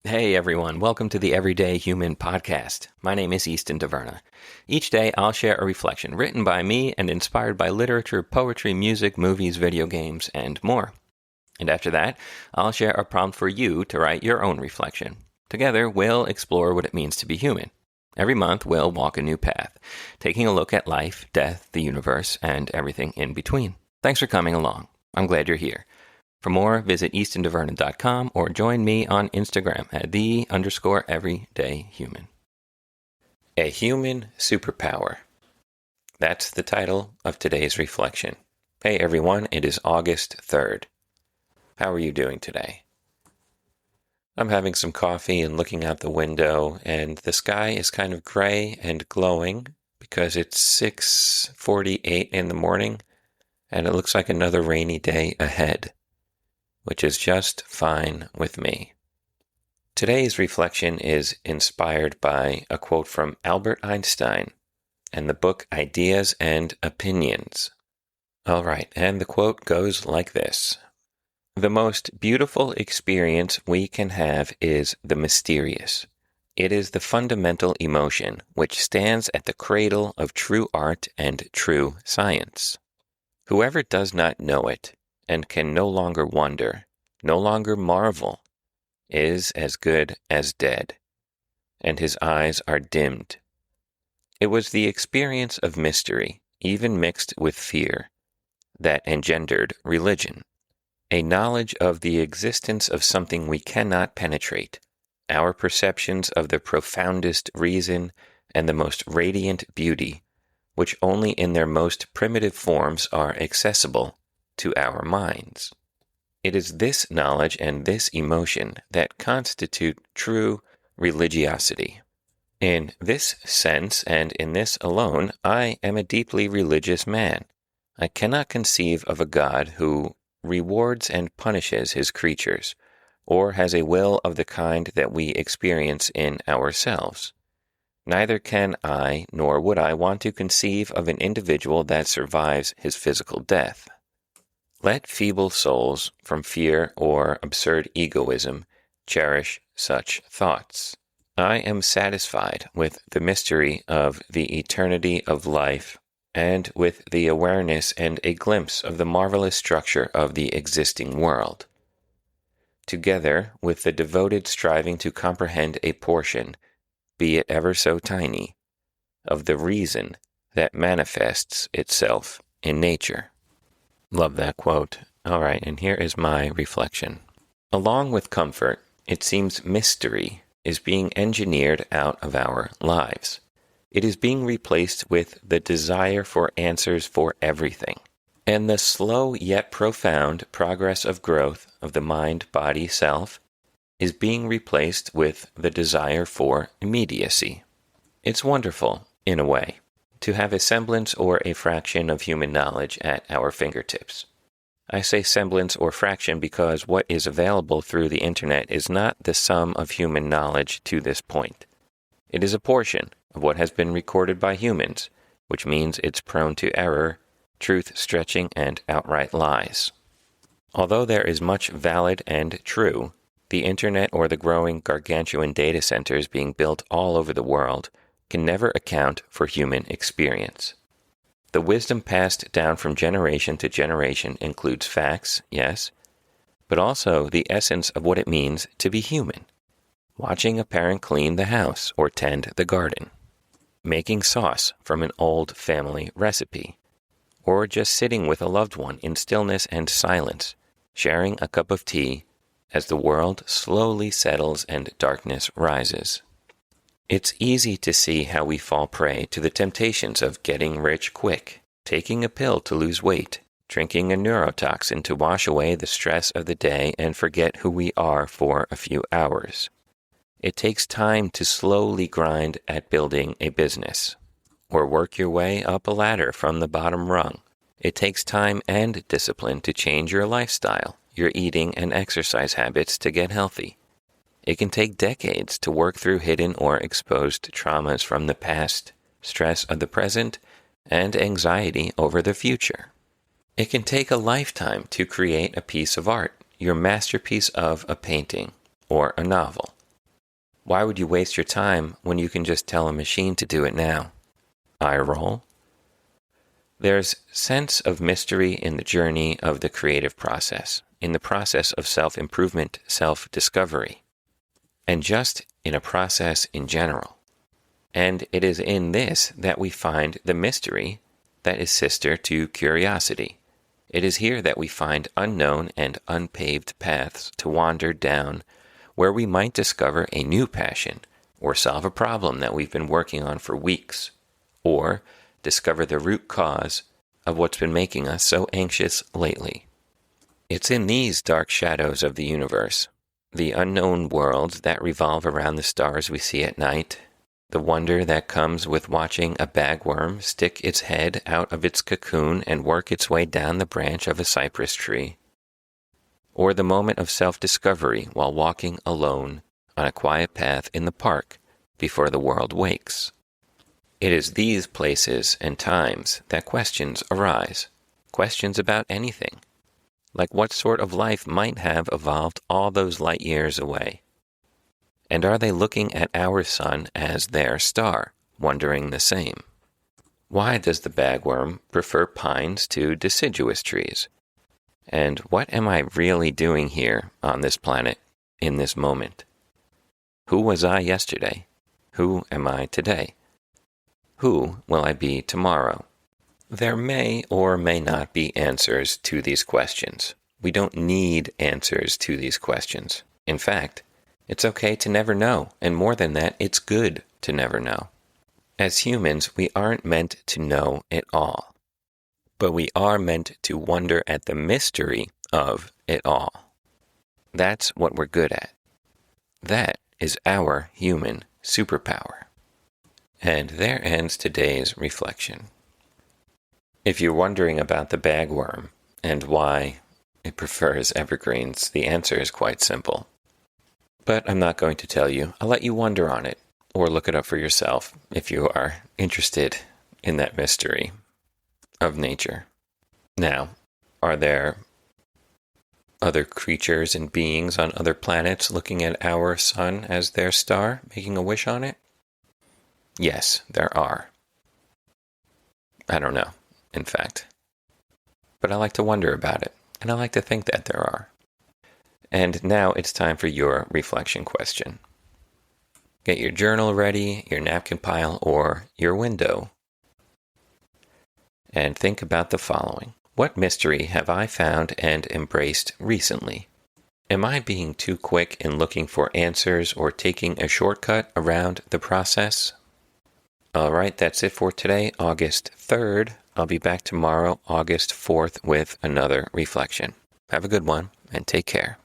Hey everyone, welcome to the Everyday Human podcast. My name is Easton Taverna. Each day I'll share a reflection written by me and inspired by literature, poetry, music, movies, video games, and more. And after that, I'll share a prompt for you to write your own reflection. Together, we'll explore what it means to be human. Every month, we'll walk a new path, taking a look at life, death, the universe, and everything in between. Thanks for coming along. I'm glad you're here. For more, visit eastontaverna.com or join me on Instagram at _everydayhuman. A Human Superpower. That's the title of today's reflection. Hey everyone, it is August 3rd. How are you doing today? I'm having some coffee and looking out the window, and the sky is kind of gray and glowing because it's 6:48 in the morning, and it looks like another rainy day ahead, which is just fine with me. Today's reflection is inspired by a quote from Albert Einstein and the book Ideas and Opinions. All right, and the quote goes like this. The most beautiful experience we can have is the mysterious. It is the fundamental emotion which stands at the cradle of true art and true science. Whoever does not know it, and can no longer wonder, no longer marvel, is as good as dead, and his eyes are dimmed. It was the experience of mystery, even mixed with fear, that engendered religion, a knowledge of the existence of something we cannot penetrate, our perceptions of the profoundest reason and the most radiant beauty, which only in their most primitive forms are accessible to our minds. It is this knowledge and this emotion that constitute true religiosity. In this sense, and in this alone, I am a deeply religious man. I cannot conceive of a God who rewards and punishes his creatures, or has a will of the kind that we experience in ourselves. Neither can I, nor would I want to conceive of an individual that survives his physical death. Let feeble souls, from fear or absurd egoism, cherish such thoughts. I am satisfied with the mystery of the eternity of life, and with the awareness and a glimpse of the marvelous structure of the existing world. Together with the devoted striving to comprehend a portion, be it ever so tiny, of the reason that manifests itself in nature. Love that quote. All right, and here is my reflection. Along with comfort, it seems mystery is being engineered out of our lives. It is being replaced with the desire for answers for everything. And the slow yet profound progress of growth of the mind-body self is being replaced with the desire for immediacy. It's wonderful, in a way, to have a semblance or a fraction of human knowledge at our fingertips. I say semblance or fraction because what is available through the internet is not the sum of human knowledge to this point. It is a portion of what has been recorded by humans, which means it's prone to error, truth-stretching, and outright lies. Although there is much valid and true, the internet or the growing gargantuan data centers being built all over the world can never account for human experience. The wisdom passed down from generation to generation includes facts, yes, but also the essence of what it means to be human. Watching a parent clean the house or tend the garden, making sauce from an old family recipe, or just sitting with a loved one in stillness and silence, sharing a cup of tea as the world slowly settles and darkness rises. It's easy to see how we fall prey to the temptations of getting rich quick, taking a pill to lose weight, drinking a neurotoxin to wash away the stress of the day and forget who we are for a few hours. It takes time to slowly grind at building a business, or work your way up a ladder from the bottom rung. It takes time and discipline to change your lifestyle, your eating and exercise habits to get healthy. It can take decades to work through hidden or exposed traumas from the past, stress of the present, and anxiety over the future. It can take a lifetime to create a piece of art, your masterpiece of a painting or a novel. Why would you waste your time when you can just tell a machine to do it now? Eye roll. There's sense of mystery in the journey of the creative process, in the process of self-improvement, self-discovery, and just in a process in general. And it is in this that we find the mystery that is sister to curiosity. It is here that we find unknown and unpaved paths to wander down, where we might discover a new passion, or solve a problem that we've been working on for weeks, or discover the root cause of what's been making us so anxious lately. It's in these dark shadows of the universe, the unknown worlds that revolve around the stars we see at night, the wonder that comes with watching a bagworm stick its head out of its cocoon and work its way down the branch of a cypress tree, or the moment of self-discovery while walking alone on a quiet path in the park before the world wakes. It is these places and times that questions arise, questions about anything, like what sort of life might have evolved all those light years away. And are they looking at our sun as their star, wondering the same? Why does the bagworm prefer pines to deciduous trees? And what am I really doing here on this planet in this moment? Who was I yesterday? Who am I today? Who will I be tomorrow? There may or may not be answers to these questions. We don't need answers to these questions. In fact, it's okay to never know, and more than that, it's good to never know. As humans, we aren't meant to know it all, but we are meant to wonder at the mystery of it all. That's what we're good at. That is our human superpower. And there ends today's reflection. If you're wondering about the bagworm and why it prefers evergreens, the answer is quite simple. But I'm not going to tell you. I'll let you wonder on it, or look it up for yourself if you are interested in that mystery of nature. Now, are there other creatures and beings on other planets looking at our sun as their star, making a wish on it? Yes, there are. I don't know, in fact. But I like to wonder about it, and I like to think that there are. And now it's time for your reflection question. Get your journal ready, your napkin pile, or your window. And think about the following. What mystery have I found and embraced recently? Am I being too quick in looking for answers or taking a shortcut around the process? All right, that's it for today, August 3rd. I'll be back tomorrow, August 4th, with another reflection. Have a good one, and take care.